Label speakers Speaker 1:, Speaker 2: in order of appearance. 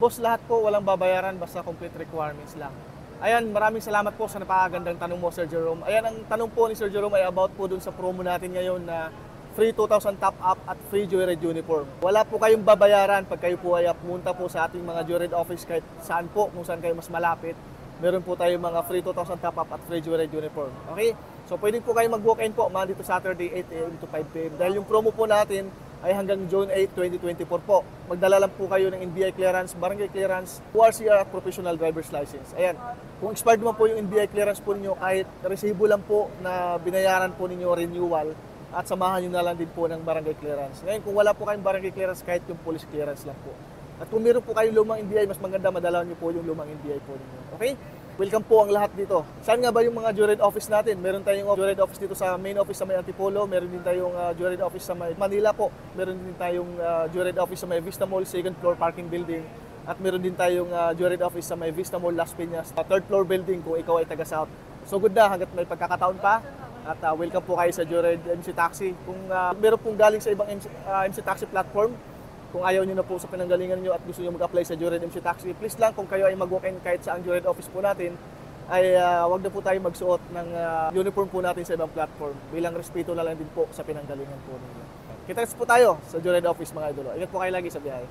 Speaker 1: Boss, lahat po walang babayaran basta complete requirements lang. Ayan, maraming salamat po sa napakagandang tanong mo, Sir Jerome. Ayan, ang tanong po ni Sir Jerome ay about po dun sa promo natin ngayon na free 2,000 top up at free Joyride uniform. Wala po kayong babayaran pag kayo po ay pumunta po sa ating mga Joyride office kahit saan po, kung saan kayo mas malapit. Meron po tayong mga free 2,000 top up at free Joyride uniform. Okay? So pwede po kayo mag-walk-in po Monday to Saturday 8 a.m. to 5 p.m. Dahil yung promo po natin ay hanggang June 8, 2024 po. Magdala lang po kayo ng NBI clearance, barangay clearance, ORCR at professional driver's license. Ayan, kung expired naman po yung NBI clearance po ninyo, kahit resibo lang po na binayaran po ninyo renewal, at samahan nyo na lang din po ng barangay clearance. Ngayon, kung wala po kayong barangay clearance, kahit yung police clearance lang po. At kung meron po kayong lumang NBI, mas maganda madala nyo po yung lumang NBI po ninyo. Okay? Welcome po ang lahat dito. Saan nga ba yung mga Joyride office natin? Meron tayong Joyride office dito sa main office sa may Antipolo. Meron din tayong Joyride office sa may Manila po. Meron din tayong Joyride office sa may Vista Mall, second floor parking building. At meron din tayong Joyride office sa may Vista Mall, Las Piñas, third floor building kung ikaw ay taga-South. So good na, hanggat may pagkakataon pa. At welcome po kayo sa Joyride MC Taxi. Kung meron pong galing sa ibang MC Taxi platform, kung ayaw nyo na po sa pinanggalingan nyo at gusto nyo mag-apply sa Joyride MC Taxi, please lang kung kayo ay mag-walk-in kahit sa ang Joyride office po natin, ay wag na po tayo magsuot ng uniform po natin sa ibang platform. Bilang respeto na lang din po sa pinanggalingan po ninyo. Kita-kits po tayo sa Joyride office mga idolo. Ingat po kayo lagi sa biyahe.